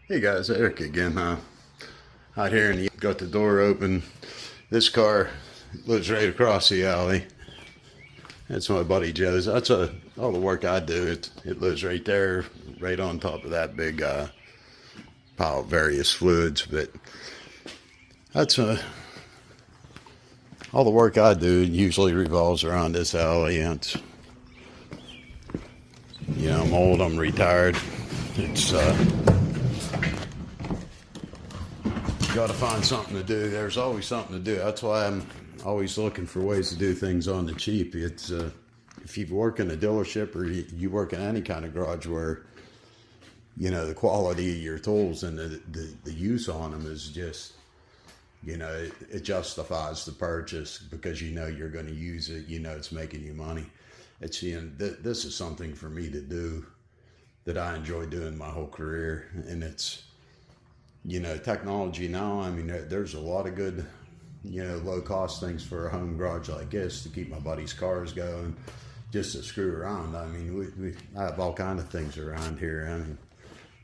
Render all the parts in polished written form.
Hey guys, Eric again. Out here and got the door open. This car lives right across the alley. That's my buddy Joe's. That's all the work I do. It lives right there, right on top of that big pile of various fluids. But that's all the work I do usually revolves around this alley. And it's, I'm old. I'm retired. It's got to find something to do. There's always something to do. That's why I'm always looking for ways to do things on the cheap. It's if you work in a dealership or you work in any kind of garage where the quality of your tools and the use on them is just it justifies the purchase because you're going to use it. It's making you money. It's this is something for me to do that I enjoy doing my whole career, and it's technology now. I mean, there's a lot of good, low cost things for a home garage like this to keep my buddies' cars going, just to screw around. I mean, I have all kind of things around here. I mean,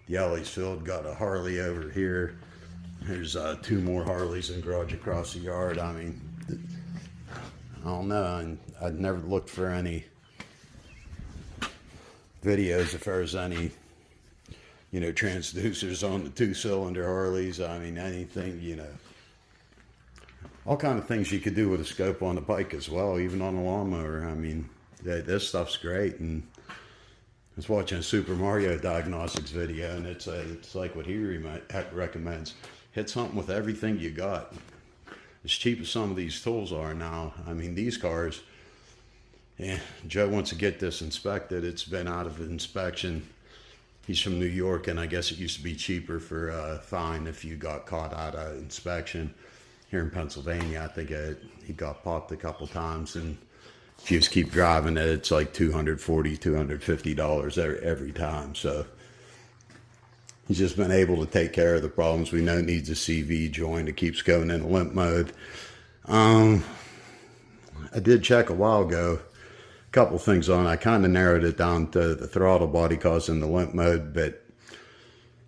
the alley's filled. Got a Harley over here. There's 2 more Harleys in the garage across the yard. I mean, I don't know. I'd never looked for any videos if there's any transducers on the 2-cylinder Harleys. I mean, anything, all kind of things you could do with a scope on the bike as well, even on a lawnmower. I mean, this stuff's great. And I was watching a Super Mario Diagnostics video, and it's like what he recommends. Hit something with everything you got. As cheap as some of these tools are now, I mean, these cars, Joe wants to get this inspected. It's been out of inspection. He's from New York, and I guess it used to be cheaper for a fine if you got caught out of inspection. Here in Pennsylvania, I think he got popped a couple times, and if you just keep driving it, it's like $240, $250 every time. So he's just been able to take care of the problems. We know it needs a CV joint. It keeps going in limp mode. I did check a while ago. Couple things on. I kind of narrowed it down to the throttle body causing the limp mode, but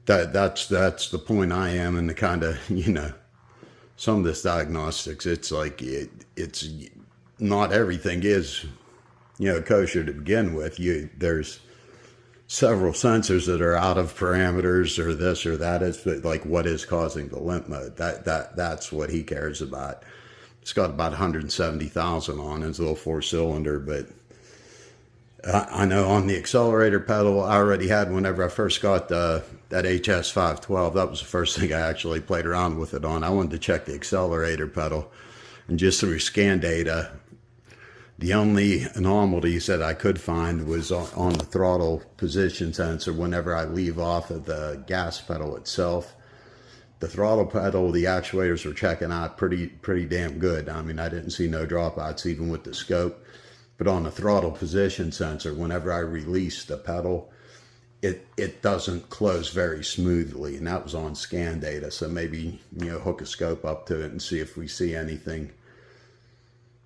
that's the point I am in the kind of some of this diagnostics. It's like it's not everything is kosher to begin with. There's several sensors that are out of parameters or this or that. It's like what is causing the limp mode. That's what he cares about. It's got about 170,000 on it. It's a little 4-cylinder, but I know on the accelerator pedal, I already had whenever I first got that HS 512. That was the first thing I actually played around with it on. I wanted to check the accelerator pedal, and just through scan data, the only anomalies that I could find was on the throttle position sensor. Whenever I leave off of the gas pedal itself, the throttle pedal, the actuators were checking out pretty damn good. I mean, I didn't see no dropouts even with the scope. But on the throttle position sensor, whenever I release the pedal, it doesn't close very smoothly, and that was on scan data. So maybe hook a scope up to it and see if we see anything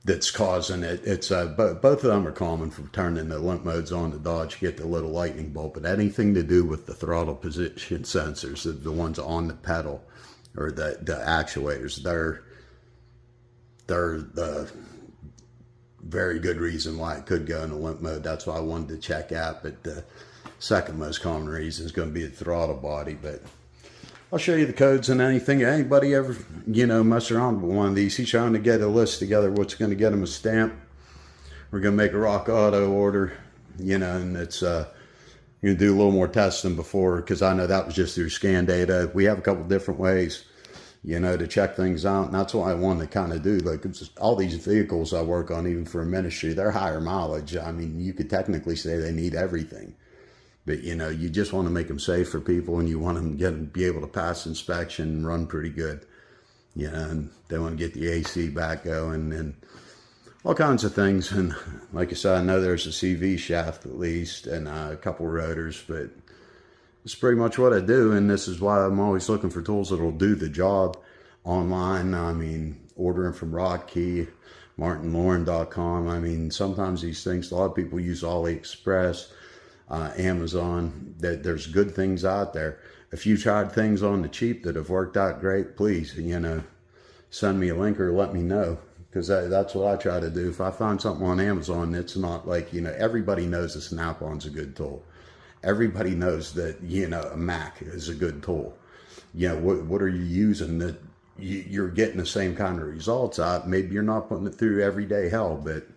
that's causing it. It's both of them are common for turning the limp modes on the Dodge. You get the little lightning bolt, but anything to do with the throttle position sensors, the ones on the pedal or the actuators, they're the very good reason why it could go into limp mode. That's why I wanted to check out. But the second most common reason is going to be the throttle body. But I'll show you the codes and anything. Anybody ever mess around with one of these? He's trying to get a list together what's going to get him a stamp. We're going to make a Rock Auto order, and it's you can do a little more testing before, because I know that was just through scan data. We have a couple different ways to check things out. And that's what I want to kind of do. Like, it's all these vehicles I work on, even for a ministry, they're higher mileage. I mean, you could technically say they need everything, but you just want to make them safe for people, and you want them to be able to pass inspection and run pretty good. And they want to get the AC back going and all kinds of things. And like I said, I know there's a CV shaft at least, and a couple rotors, but it's pretty much what I do, and this is why I'm always looking for tools that'll do the job online. I mean, ordering from Rotkey, martinlauren.com. I mean, sometimes these things, a lot of people use AliExpress, Amazon. There's good things out there. if you tried things on the cheap that have worked out great, please, send me a link or let me know. Because that's what I try to do. If I find something on Amazon, it's not like, everybody knows a Snap-on's a good tool. Everybody knows that, a Mac is a good tool. What are you using that you're getting the same kind of results out? Maybe you're not putting it through everyday hell, but,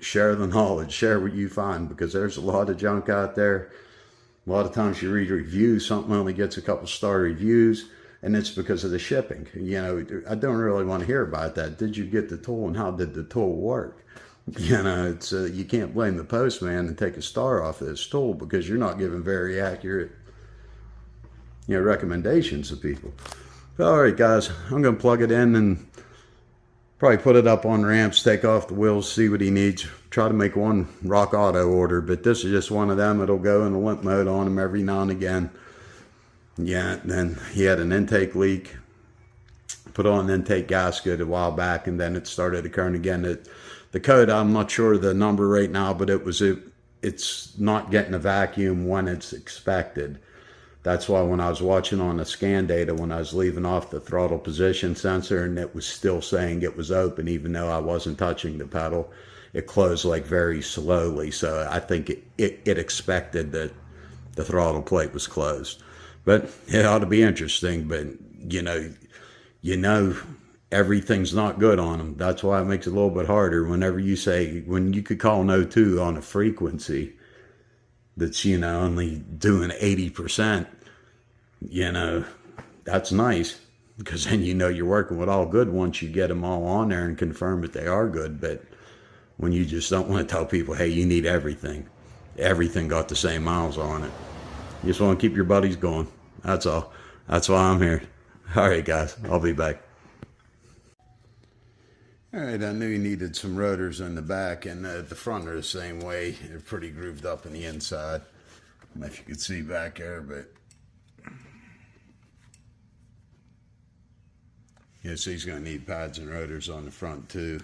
share the knowledge, share what you find, because there's a lot of junk out there. A lot of times you read reviews, something only gets a couple star reviews, and it's because of the shipping. I don't really want to hear about that. Did you get the tool, and how did the tool work? It's you can't blame the postman and take a star off this tool, because you're not giving very accurate, recommendations to people. All right, guys, I'm going to plug it in and probably put it up on ramps, take off the wheels, see what he needs. Try to make one Rock Auto order, but this is just one of them. It'll go in a limp mode on him every now and again. Yeah, then he had an intake leak. Put on an intake gasket a while back, and then it started occurring again. The code, I'm not sure the number right now, but it's not getting a vacuum when it's expected. That's why when I was watching on the scan data, when I was leaving off the throttle position sensor, and it was still saying it was open, even though I wasn't touching the pedal, it closed like very slowly. So I think it expected that the throttle plate was closed. But it ought to be interesting. But everything's not good on them. That's why it makes it a little bit harder whenever you say, when you could call an O2 on a frequency that's, only doing 80%, that's nice, because then you're working with all good once you get them all on there and confirm that they are good. But when you just don't want to tell people, hey, you need everything got the same miles on it. You just want to keep your buddies going. That's all. That's why I'm here. All right, guys, I'll be back. All right, I knew you needed some rotors in the back, and the front are the same way. They're pretty grooved up in the inside. I don't know if you could see back there, but so he's going to need pads and rotors on the front too.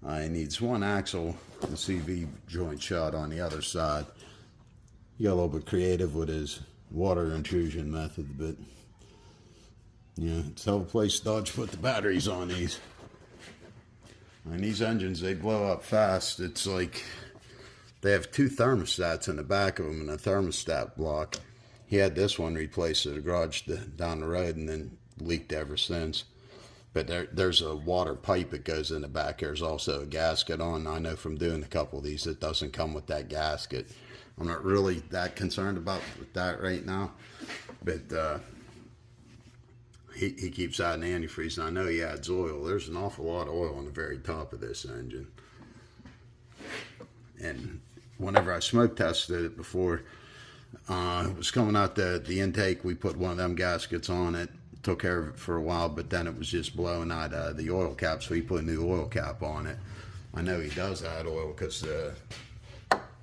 He needs one axle, the CV joint shot on the other side. He got a little bit creative with his water intrusion method, but it's a hell of a place Dodge put the batteries on these. And these engines, they blow up fast. It's like they have two thermostats in the back of them and a thermostat block. He had this one replaced at a garage down the road, and then leaked ever since. But there's a water pipe that goes in the back. There's also a gasket on. I know from doing a couple of these, it doesn't come with that gasket. I'm not really that concerned about that right now. But he keeps adding antifreeze, and I know he adds oil. There's an awful lot of oil on the very top of this engine. And whenever I smoke tested it before, it was coming out the intake. We put one of them gaskets on it, took care of it for a while, but then it was just blowing out the oil cap, so he put a new oil cap on it. I know he does add oil because the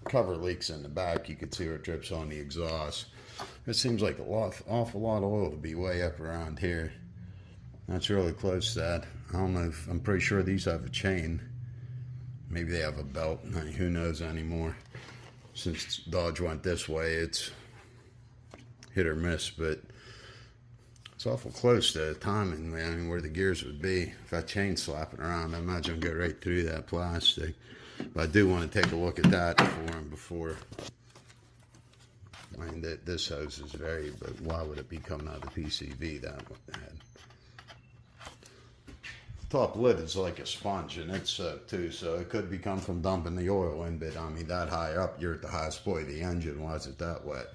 cover leaks in the back. You could see where it drips on the exhaust. It seems like awful lot of oil to be way up around here. That's really close to that. I don't know I'm pretty sure these have a chain. Maybe they have a belt. I mean, who knows anymore? Since Dodge went this way, it's hit or miss, but it's awful close to timing, man, where the gears would be. If that chain's slapping around, I imagine it'd go right through that plastic. But I do want to take a look at that for him before. I mean, this hose is but why would it be coming out of the PCV that had? Top lid is like a sponge, and it's soaked too, so it could be come from dumping the oil in, but I mean, that high up, you're at the highest point of the engine. Why is it that wet?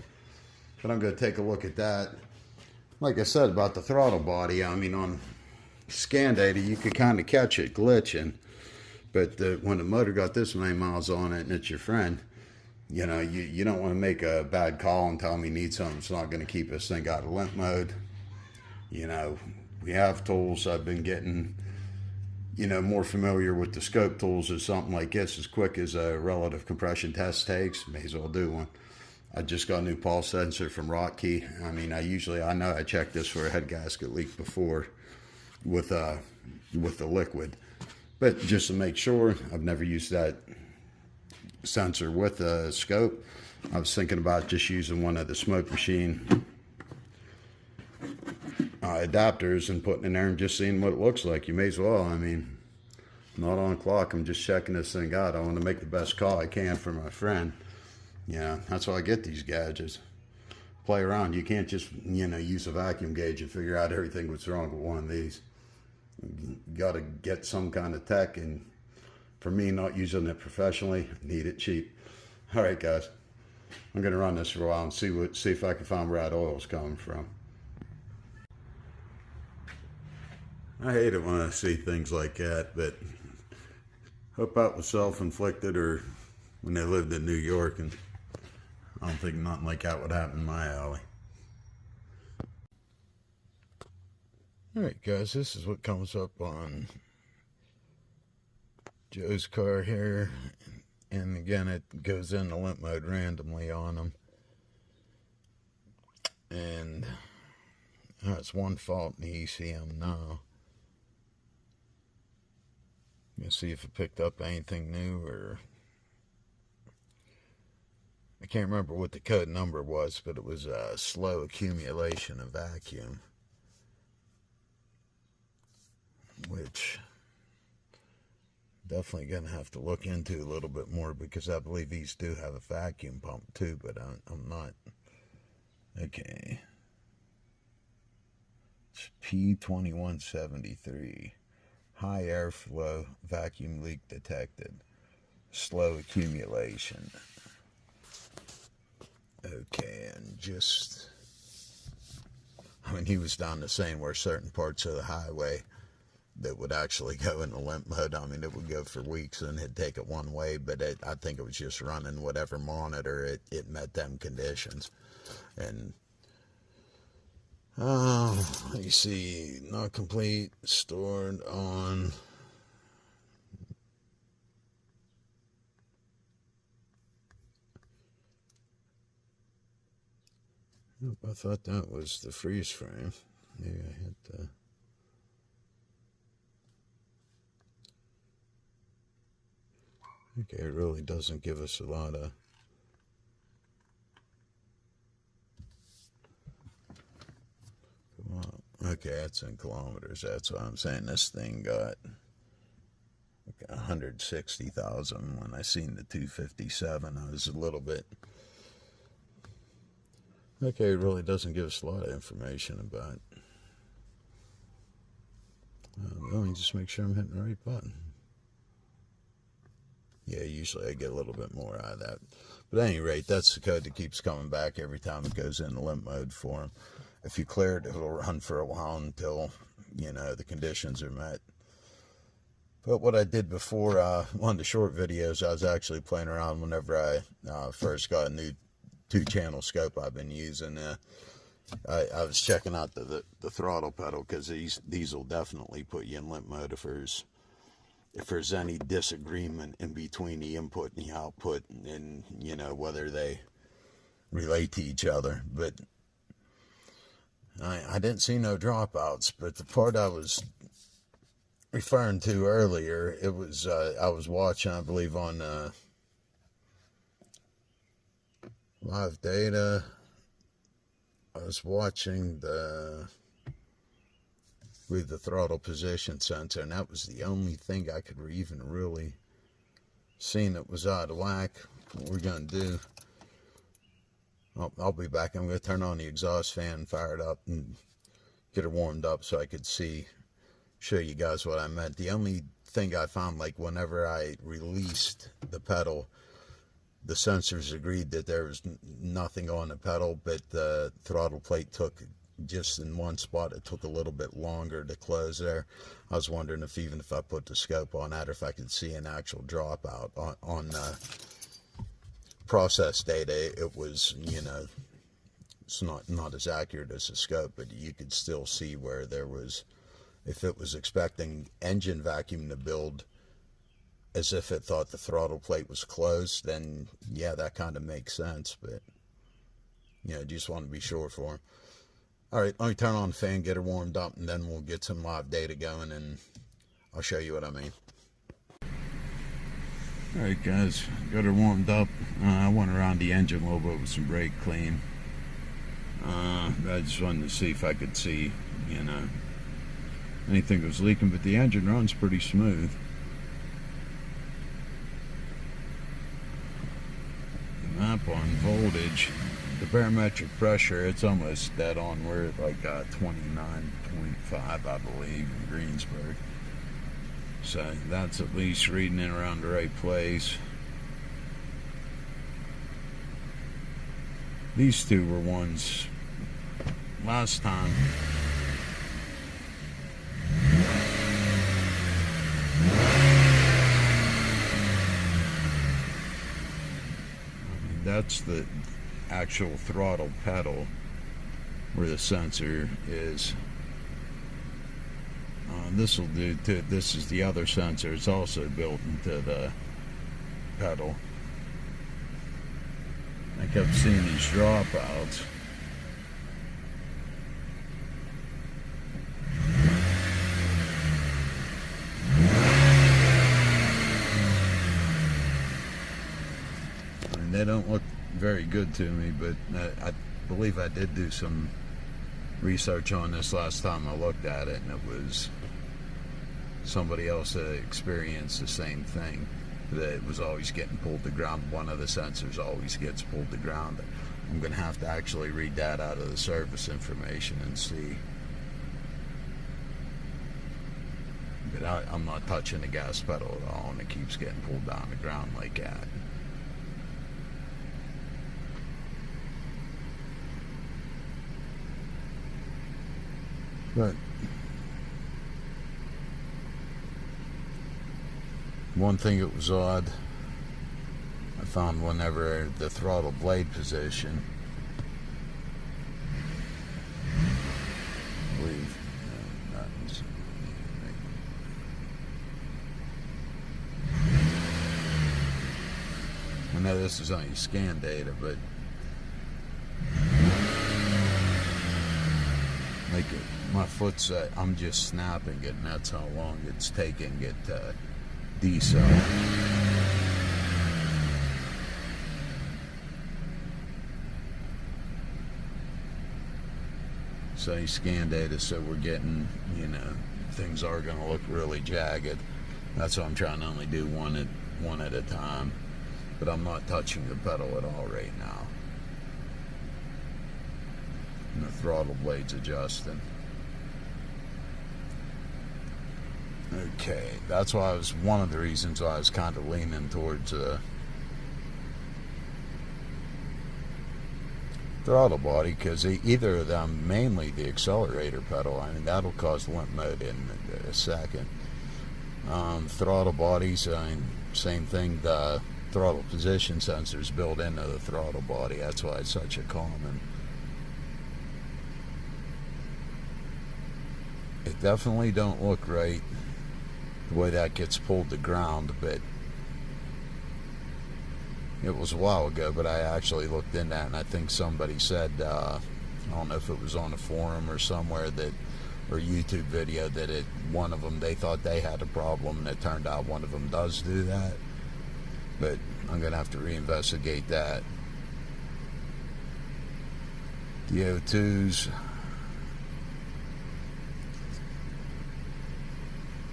But I'm going to take a look at that. Like I said about the throttle body, I mean, on scan data, you could kind of catch it glitching, but when the motor got this many miles on it and it's your friend, you don't want to make a bad call and tell him he needs something that's not going to keep this thing out of limp mode. We have tools. I've been getting, more familiar with the scope tools or something like this. As quick as a relative compression test takes, may as well do one. I just got a new pulse sensor from Rotkey. I mean, I know I checked this for a head gasket leak before with the liquid, but just to make sure, I've never used that sensor with a scope. I was thinking about just using one of the smoke machine adapters and putting in there and just seeing what it looks like. You may as well. I mean, not on clock. I'm just checking this thing out. I want to make the best call I can for my friend. Yeah, that's why I get these gadgets. Play around. You can't just, use a vacuum gauge and figure out everything that's wrong with one of these. You got to get some kind of tech, and for me, not using it professionally, need it cheap. All right, guys, I'm going to run this for a while and see if I can find where that oil's coming from. I hate it when I see things like that, but hope that was self-inflicted or when they lived in New York, and I don't think nothing like that would happen in my alley. Alright guys, this is what comes up on Joe's car here, and again it goes into limp mode randomly on them, and that's one fault in the ECM now. Let's see if it picked up anything new, or I can't remember what the code number was, but it was a slow accumulation of vacuum, which definitely going to have to look into a little bit more, because I believe these do have a vacuum pump too, but I'm not. Okay. It's P2173. High airflow, vacuum leak detected, slow accumulation. Okay, and just, I mean, he was down to saying where certain parts of the highway that would actually go into limp mode. I mean, it would go for weeks and it'd take it one way, but I think it was just running whatever monitor it met them conditions. And you see, not complete, stored on. I thought that was the freeze frame. Maybe I hit the. Okay, it really doesn't give us a lot of. Okay, that's in kilometers. That's what I'm saying. This thing got like 160,000. When I seen the 257, I was a little bit. Okay, it really doesn't give us a lot of information about. Let me just make sure I'm hitting the right button. Yeah, usually I get a little bit more out of that. But at any rate, that's the code that keeps coming back every time it goes into limp mode for him. If you clear it, it'll run for a while until, the conditions are met. But what I did before, one of the short videos, I was actually playing around whenever I first got a new 2-channel scope I've been using. I was checking out the throttle pedal, because these will definitely put you in limp mode if there's any disagreement in between the input and the output, and whether they relate to each other. But I didn't see no dropouts. But the part I was referring to earlier, it was I was watching, I believe, on live data. I was watching the throttle position sensor, and that was the only thing I could even really see that was out of whack. What we're going to do, I'll be back. I'm going to turn on the exhaust fan, fire it up, and get it warmed up so I could show you guys what I meant. The only thing I found, like whenever I released the pedal, the sensors agreed that there was nothing on the pedal, but the throttle plate took, just in one spot, it took a little bit longer to close there. I was wondering if even if I put the scope on that, if I could see an actual dropout on process data. It was, it's not as accurate as the scope, but you could still see where there was, if it was expecting engine vacuum to build as if it thought the throttle plate was closed, then yeah, that kind of makes sense. But just want to be sure for him. All right, let me turn on the fan, get her warmed up, and then we'll get some live data going, and I'll show you what I mean. Alright guys, got her warmed up. I went around the engine a little bit with some brake clean. I just wanted to see if I could see, you know, anything that was leaking, but the engine runs pretty smooth. The map on voltage, the barometric pressure, it's almost dead on. We're at like 29.5, I believe, in Greensburg. So that's at least reading it around the right place. These two were ones last time. That's the actual throttle pedal where the sensor is. This will do to, this is the other sensor. It's also built into the pedal. I kept seeing these dropouts. I mean, they don't look very good to me, but I believe I did do some research on this last time I looked at it, and it was somebody else that experienced the same thing, that it was always getting pulled to ground. One of the sensors always gets pulled to ground. I'm going to have to actually read that out of the service information and see. But I'm not touching the gas pedal at all, and it keeps getting pulled down the ground like that. But one thing that was odd, I found whenever the throttle blade position, I believe, I know this is only scan data, but like my foot's I'm just snapping it, and that's how long it's taking it to decel. So you scan data, so we're getting, you know, things are going to look really jagged. That's why I'm trying to only do one at a time. But I'm not touching the pedal at all right now. And the throttle blade's adjusting. Okay, that's why I was, one of the reasons why I was kind of leaning towards throttle body, because either of them, mainly the accelerator pedal, I mean, that'll cause limp mode in a second. Throttle bodies, I mean, same thing. The throttle position sensors built into the throttle body. That's why it's such a common. It definitely don't look right the way that gets pulled to ground, but it was a while ago, but I actually looked in that, and I think somebody said, I don't know if it was on a forum or somewhere, that, or YouTube video, that one of them, they thought they had a problem, and it turned out one of them does do that. But I'm gonna have to reinvestigate that. The O2s.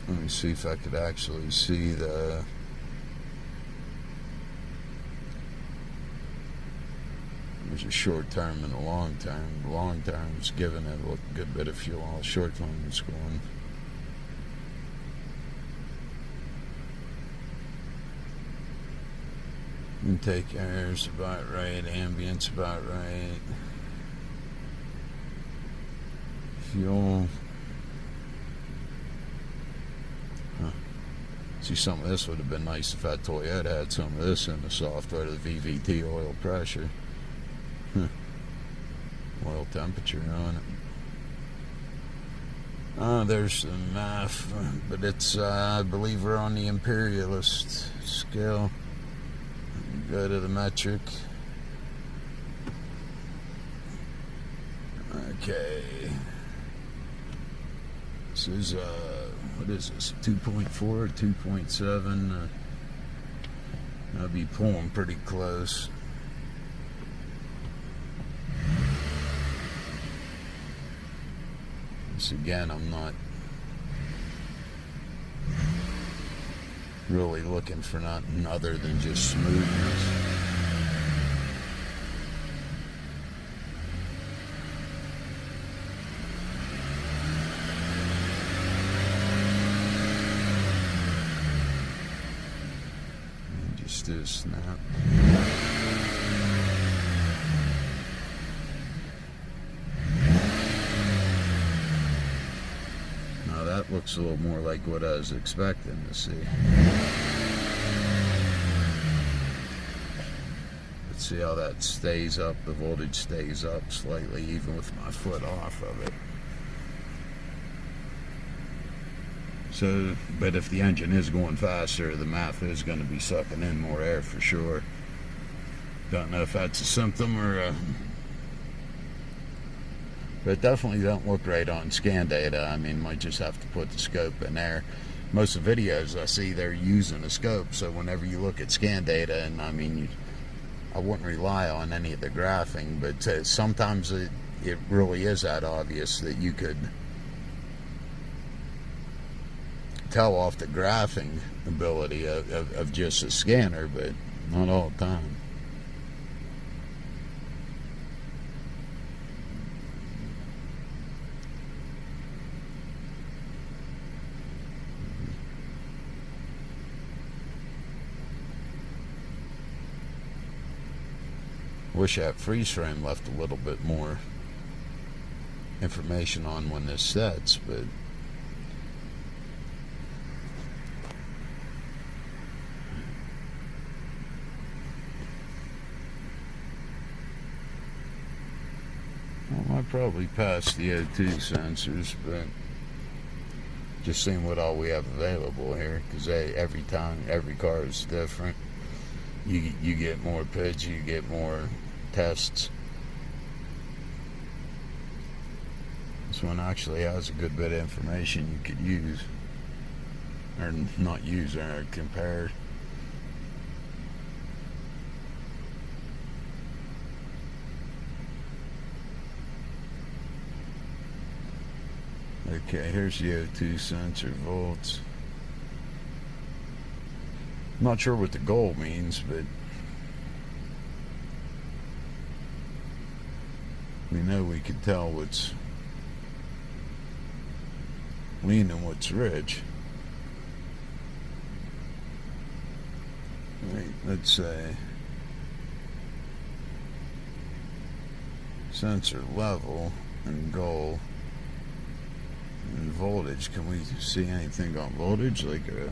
Let me see if I could actually see the. There's a short term and a long term. The long term's giving it a good bit of fuel. All short term is going. Intake air's about right. Ambient's about right. Fuel. See, some of this would have been nice if that Toyota had some of this in the software, the VVT oil pressure. Oil temperature on it. There's the math, but it's, I believe we're on the imperialist scale. Go to the metric. Okay. This is, what is this, 2.4 or 2.7? I'll be pulling pretty close. This again, I'm not really looking for nothing other than just smoothness. And just do a snap. Now that looks a little more like what I was expecting to see. Let's see how that stays up. The voltage stays up slightly even with my foot off of it. So, but if the engine is going faster, the math is going to be sucking in more air for sure. Don't know if that's a symptom or a... But it definitely don't look right on scan data. I mean, might just have to put the scope in there. Most of the videos I see, they're using a scope, so whenever you look at scan data, and I mean, I wouldn't rely on any of the graphing, but sometimes it really is that obvious that you could tell off the graphing ability of just a scanner, but not all the time. Wish that freeze frame left a little bit more information on when this sets, but well, I probably passed the O2 sensors, but just seeing what all we have available here, because every time, every car is different. You get more pitch, you get more tests. This one actually has a good bit of information you could use, or not use, or compare. Okay, here's the O2 sensor volts. Not sure what the goal means, but we know we can tell what's lean and what's rich. Right, let's say sensor level and goal and voltage. Can we see anything on voltage, like a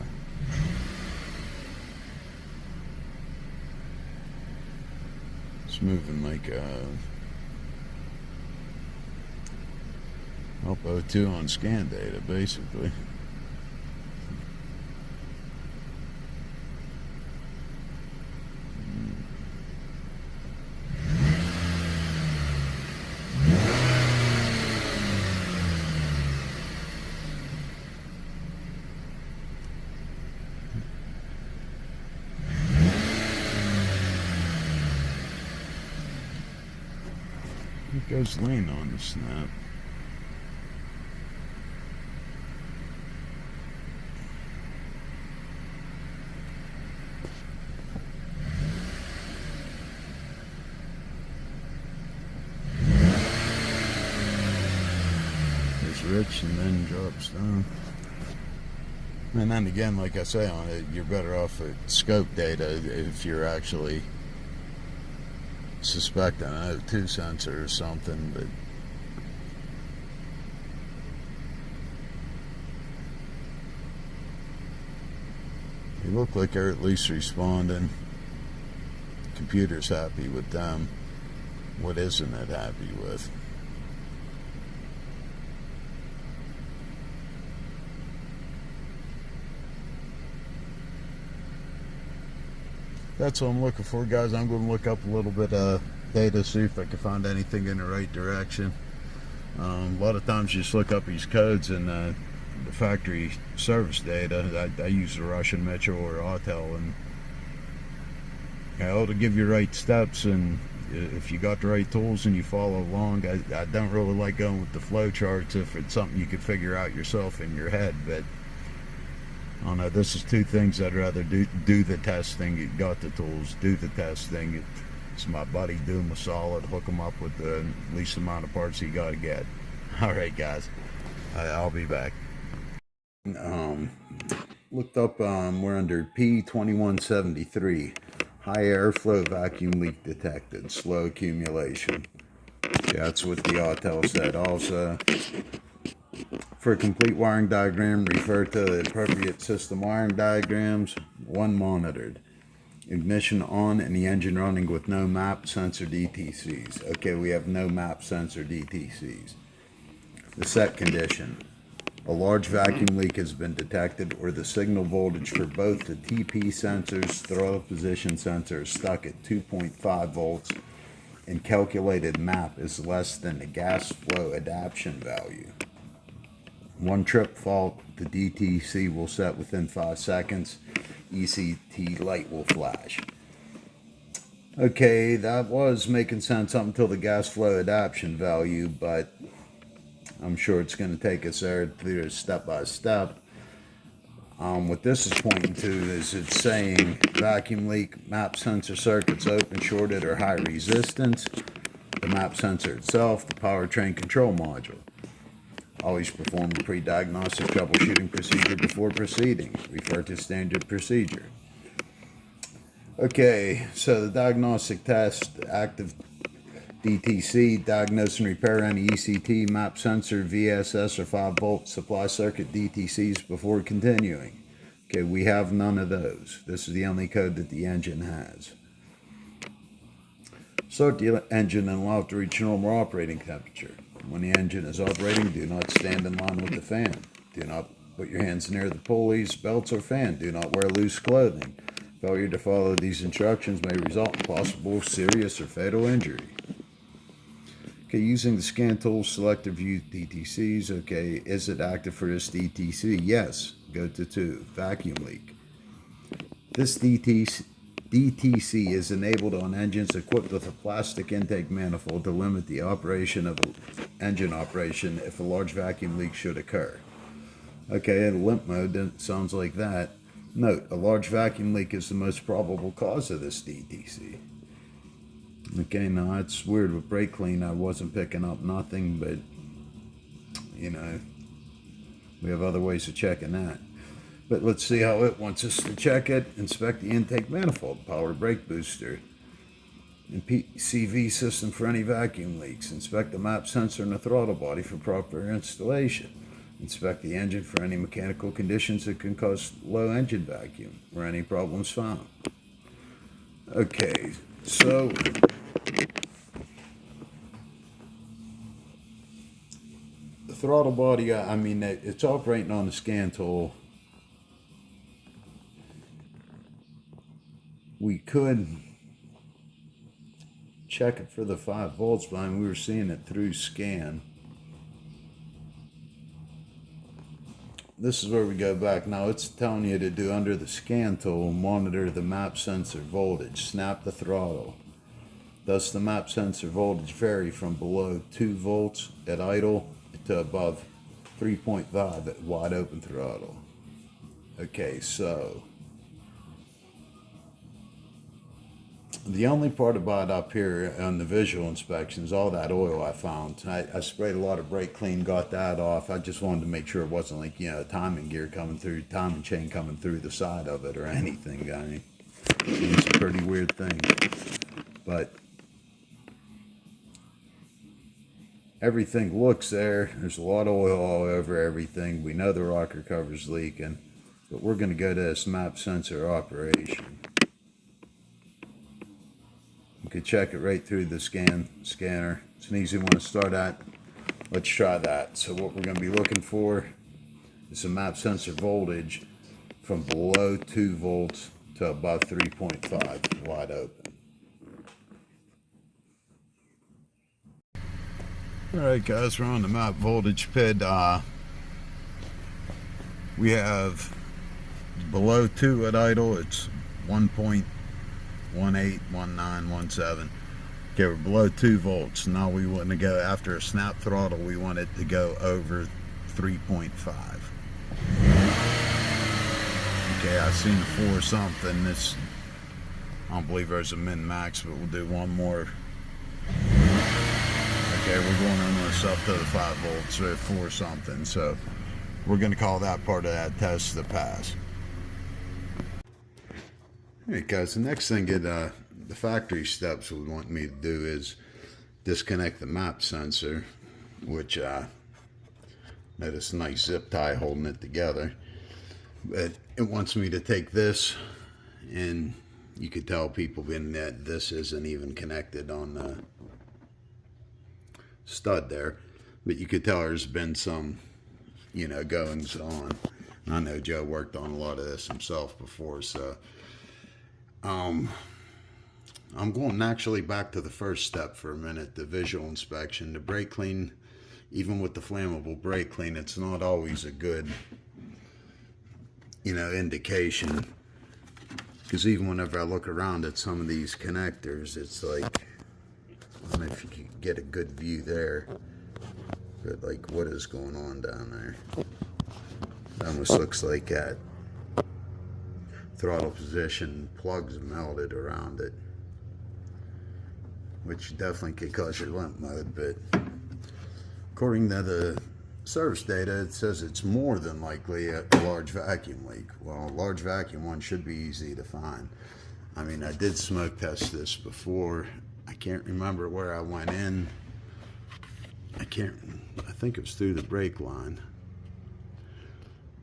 moving like O2 on scan data, basically. It goes lean on the snap. It's rich and then drops down. And then again, like I say, on it, you're better off with scope data if you're actually suspecting an O2 sensor or something, but they look like they're at least responding. Computer's happy with them. What isn't it happy with? That's what I'm looking for, guys. I'm going to look up a little bit of data, see if I can find anything in the right direction. A lot of times you just look up these codes in the factory service data. I use the Russian Metro or Autel, and to give you right steps, and if you got the right tools and you follow along. I don't really like going with the flow charts if it's something you could figure out yourself in your head, but I don't know, this is two things I'd rather do the testing. You got the tools, do the testing. It's my buddy, do them a solid, hook them up with the least amount of parts you got to get. All right, guys, I'll be back. Looked up, we're under P2173. High airflow vacuum leak detected. Slow accumulation. Yeah, that's what the autel said. Also, for a complete wiring diagram, refer to the appropriate system wiring diagrams. 1 monitored. Ignition on and the engine running with no map sensor DTCs. Okay, we have no map sensor DTCs. The set condition. A large vacuum leak has been detected, or the signal voltage for both the TP sensors, throttle position sensor, is stuck at 2.5 volts, and calculated map is less than the gas flow adaptation value. 1 trip fault, the DTC will set within 5 seconds. ECT light will flash. Okay, that was making sense up until the gas flow adaptation value, but I'm sure it's going to take us there through step by step. What this is pointing to is it's saying vacuum leak, map sensor circuits open, shorted, or high resistance. The map sensor itself, the powertrain control module. Always perform a pre-diagnostic troubleshooting procedure before proceeding. Refer to standard procedure. Okay, so the diagnostic test, active DTC, diagnose and repair any ECT, map sensor, VSS, or 5 volt supply circuit DTCs before continuing. Okay, we have none of those. This is the only code that the engine has. Start the engine and allow it to reach normal operating temperature. When the engine is operating, do not stand in line with the fan. Do not put your hands near the pulleys, belts, or fan. Do not wear loose clothing. Failure to follow these instructions may result in possible serious or fatal injury. Okay, using the scan tool, select or view DTCs. Okay, is it active for this DTC? Yes. Go to 2. Vacuum leak. This DTC is enabled on engines equipped with a plastic intake manifold to limit the operation of engine operation if a large vacuum leak should occur. Okay, in limp mode, it sounds like that. Note, a large vacuum leak is the most probable cause of this DTC. Okay, now it's weird with brake clean, I wasn't picking up nothing, but, you know, we have other ways of checking that. But let's see how it wants us to check it. Inspect the intake manifold, power brake booster, and PCV system for any vacuum leaks. Inspect the map sensor and the throttle body for proper installation. Inspect the engine for any mechanical conditions that can cause low engine vacuum or any problems found. Okay, so the throttle body, I mean, it's operating on the scan tool. We could check it for the 5 volts, but I mean, we were seeing it through scan. This is where we go back. Now it's telling you to do under the scan tool, monitor the map sensor voltage, snap the throttle. Thus the map sensor voltage vary from below 2 volts at idle to above 3.5 at wide open throttle. Okay, so the only part about up here on the visual inspections, all that oil I found, I sprayed a lot of brake clean, got that off. I just wanted to make sure it wasn't like, you know, timing gear coming through, timing chain coming through the side of it or anything. I mean, it's a pretty weird thing. But everything looks there. There's a lot of oil all over everything. We know the rocker cover's leaking, but we're going to go to this map sensor operation. You could check it right through the scanner. It's an easy one to start at. Let's try that. So what we're going to be looking for is a map sensor voltage from below 2 volts to above 3.5 wide open. Alright guys, we're on the map voltage PID. We have below 2 at idle, it's 1.2 18, 19, 17. Okay, we're below 2 volts. Now we want to go, after a snap throttle, we want it to go over 3.5. Okay, I seen a 4 something. This, I don't believe there's a min max, but we'll do one more. Okay, we're going almost up to the 5 volts, or 4 something. So we're going to call that part of that test the pass. Alright guys, the next thing that the factory steps would want me to do is disconnect the map sensor, which notice a nice zip tie holding it together. But it wants me to take this, and you could tell people in that this isn't even connected on the stud there, but you could tell there's been some, you know, goings on. And I know Joe worked on a lot of this himself before, so I'm going actually back to the first step for a minute, the visual inspection. The brake clean, even with the flammable brake clean, it's not always a good, you know, indication, because even whenever I look around at some of these connectors, it's like, I don't know if you can get a good view there, but like, what is going on down there? It almost looks like that throttle position plugs melted around it, which definitely could cause your limp mode. But according to the service data, it says it's more than likely a large vacuum leak. Well, a large vacuum one should be easy to find. I mean, I did smoke test this before. I can't remember where I went in. I think it was through the brake line.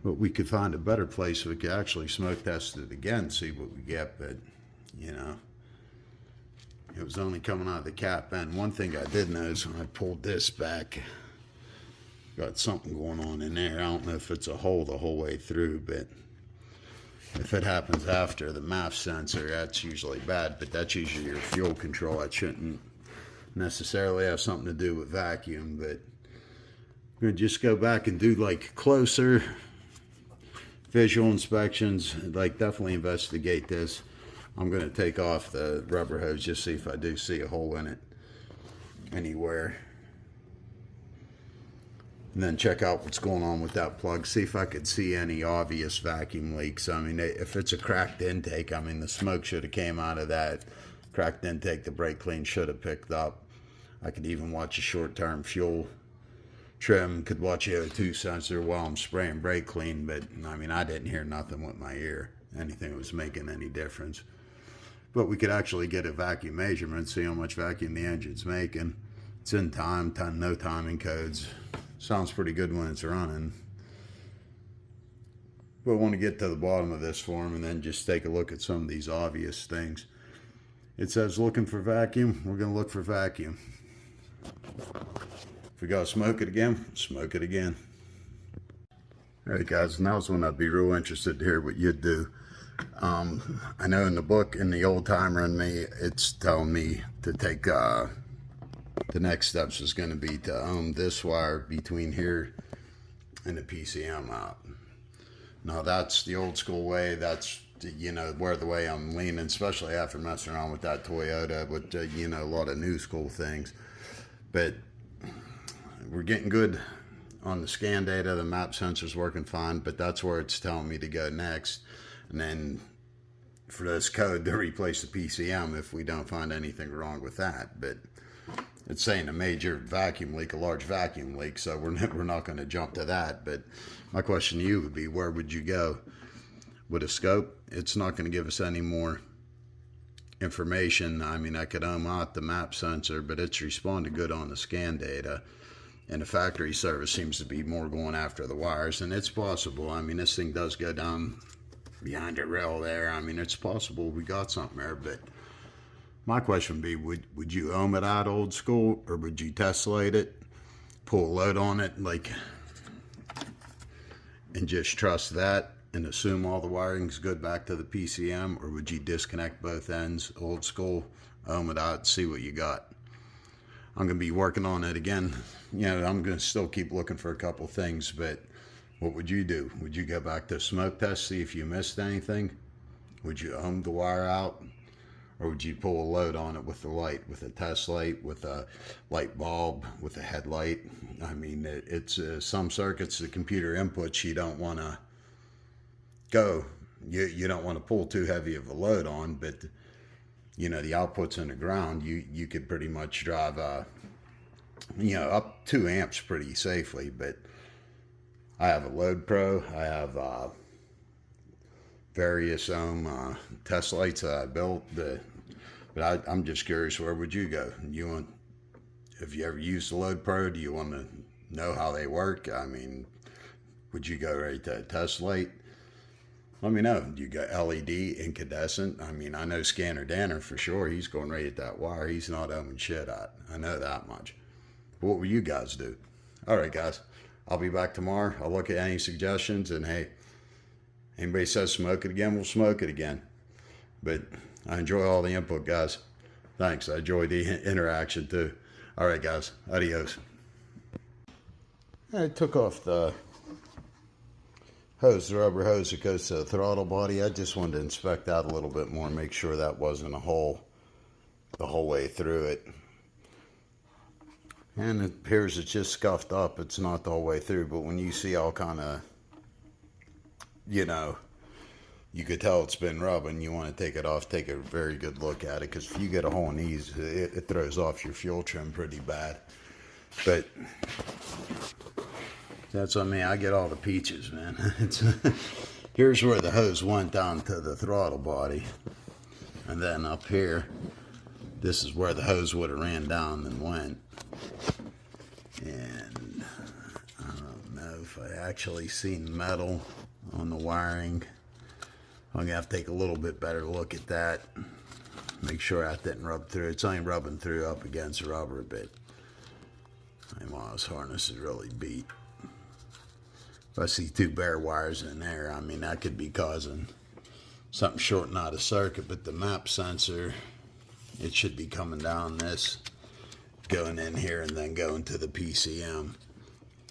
But we could find a better place so we could actually smoke test it again, see what we get. But, you know, it was only coming out of the cap end. One thing I did notice when I pulled this back, got something going on in there. I don't know if it's a hole the whole way through, but if it happens after the MAF sensor, that's usually bad. But that's usually your fuel control. That shouldn't necessarily have something to do with vacuum. But I'm going to just go back and do like closer visual inspections. Like, definitely investigate this. I'm going to take off the rubber hose, just see if I do see a hole in it anywhere. And then check out what's going on with that plug. See if I could see any obvious vacuum leaks. I mean, if it's a cracked intake, I mean, the smoke should have came out of that cracked intake. The brake clean should have picked up. I could even watch a short-term fuel trim, could watch the O2 sensor while I'm spraying brake clean. But I mean, I didn't hear nothing with my ear, anything that was making any difference. But we could actually get a vacuum measurement, see how much vacuum the engine's making. It's in time, no timing codes. Sounds pretty good when it's running. But I want to get to the bottom of this for him and then just take a look at some of these obvious things. It says looking for vacuum. We're going to look for vacuum. If we got to smoke it again, smoke it again. All right, guys, now's when I'd be real interested to hear what you'd do. I know in the book, in the old timer in me, it's telling me to take, the next steps is going to be to ohm this wire between here and the PCM out. Now, that's the old school way. That's, you know, where the way I'm leaning, especially after messing around with that Toyota, with, you know, a lot of new school things. But we're getting good on the scan data. The map sensor's working fine, but that's where it's telling me to go next. And then for this code to replace the PCM if we don't find anything wrong with that. But it's saying a major vacuum leak, a large vacuum leak, so we're not going to jump to that. But my question to you would be, where would you go? With a scope, it's not going to give us any more information. I mean, I could ohm out the map sensor, but it's responded good on the scan data. And the factory service seems to be more going after the wires, and it's possible. I mean, this thing does go down behind the rail there. I mean, it's possible we got something there, but my question would be, would you ohm it out old school, or would you tessellate it, pull a load on it, like, and just trust that and assume all the wiring's good back to the PCM, or would you disconnect both ends, old school, ohm it out, see what you got? I'm going to be working on it again. You know, I'm going to still keep looking for a couple things, but what would you do? Would you go back to smoke test, see if you missed anything? Would you ohm the wire out? or would you pull a load on it with the light, with a test light, with a light bulb, with a headlight? I mean, it's some circuits, the computer inputs, you don't want to go. You don't want to pull too heavy of a load on, but you know, the outputs in the ground, you could pretty much drive you know, up 2 amps pretty safely. But I have a Load Pro, I have various test lights that I built. But I'm just curious, where would you go? Have you ever used the Load Pro? Do you want to know how they work? I mean, would you go right to a test light? Let me know. You got LED, incandescent. I mean, I know Scanner Danner for sure. He's going right at that wire. He's not owning shit out. I know that much. But what will you guys do? All right, guys. I'll be back tomorrow. I'll look at any suggestions. And hey, anybody says smoke it again, we'll smoke it again. But I enjoy all the input, guys. Thanks. I enjoy the interaction too. All right, guys. Adios. I took off the hose, the rubber hose that goes to the throttle body. I just wanted to inspect that a little bit more, make sure that wasn't a hole the whole way through it. And it appears it's just scuffed up. It's not the whole way through, but when you see all kind of, you know, you could tell it's been rubbing, you want to take it off, take a very good look at it, because if you get a hole in these, it throws off your fuel trim pretty bad. But that's what I mean. I get all the peaches, man. Here's where the hose went down to the throttle body. And then up here, this is where the hose would have ran down and went. And I don't know if I actually seen metal on the wiring. I'm going to have to take a little bit better look at that. Make sure that didn't rub through. It's only rubbing through up against the rubber a bit. Wow, this harness is really beat. If I see 2 bare wires in there, I mean, that could be causing something shorting out of circuit. But the map sensor, it should be coming down this, going in here, and then going to the PCM.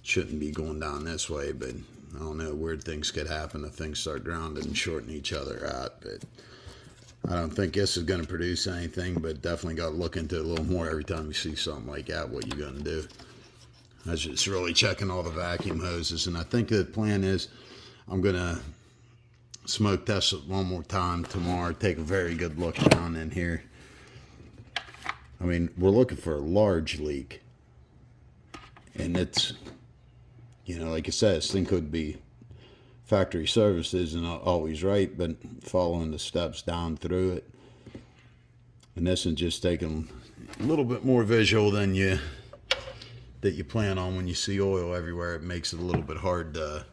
Shouldn't be going down this way, but I don't know, weird things could happen if things start grounding and shorting each other out. But I don't think this is going to produce anything, but definitely got to look into it a little more every time you see something like that, what you're going to do. I was just really checking all the vacuum hoses, and I think the plan is I'm going to smoke test it one more time tomorrow, take a very good look down in here. I mean, we're looking for a large leak, and it's, you know, like I said, this thing could be factory service isn't always right, but following the steps down through it. And this is just taking a little bit more visual than you plan on. When you see oil everywhere, it makes it a little bit hard to,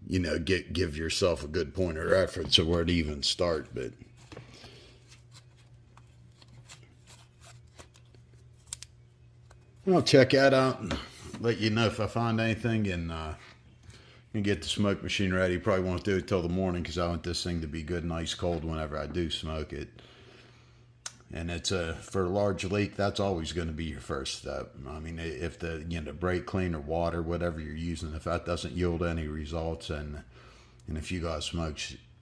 you know, give yourself a good point of reference of where to even start. But I'll check that out and let you know if I find anything, and get the smoke machine ready. Probably won't do it till the morning because I want this thing to be good and ice cold whenever I do smoke it. And it's for a large leak, that's always going to be your first step. I mean, if the brake cleaner, water, whatever you're using, if that doesn't yield any results, and if you got a smoke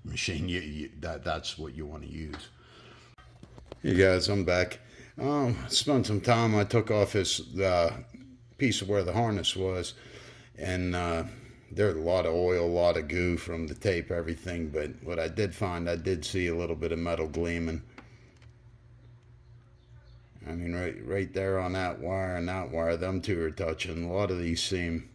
machine, that's what you want to use. Hey guys, I'm back. Spent some time. I took off this piece of where the harness was, and there's a lot of oil, a lot of goo from the tape, everything. But what I did find, I did see a little bit of metal gleaming. I mean, right there on that wire and that wire, them two are touching. A lot of these seem,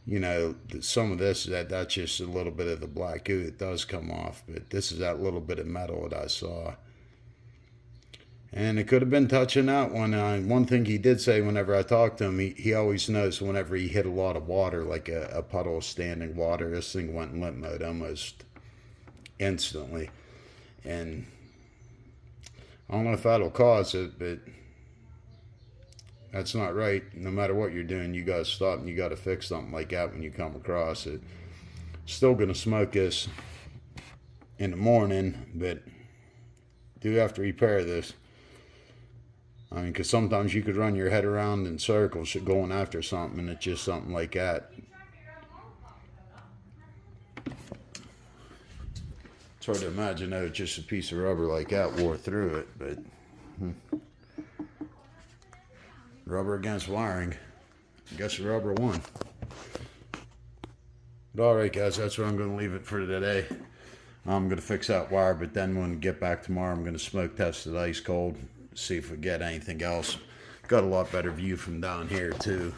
you know, some of this, that's just a little bit of the black goo that does come off. But this is that little bit of metal that I saw. And it could have been touching that one. One thing he did say whenever I talked to him, he always knows whenever he hit a lot of water, like a puddle of standing water, this thing went in limp mode almost instantly. And I don't know if that'll cause it, but that's not right. No matter what you're doing, you got to stop and you got to fix something like that when you come across it. Still going to smoke this in the morning, but do have to repair this. I mean, because sometimes you could run your head around in circles going after something, and it's just something like that. It's hard to imagine that it's just a piece of rubber like that wore through it, but rubber against wiring. I guess the rubber won. But alright guys, that's where I'm going to leave it for today. I'm going to fix that wire, but then when we get back tomorrow, I'm going to smoke test it ice cold, see if we get anything else. Got a lot better view from down here too.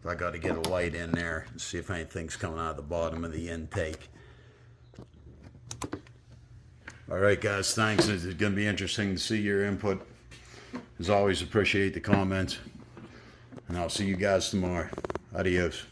I got to get a light in there and see if anything's coming out of the bottom of the intake. Alright guys, thanks. It's going to be interesting to see your input. As always, appreciate the comments. And I'll see you guys tomorrow. Adios.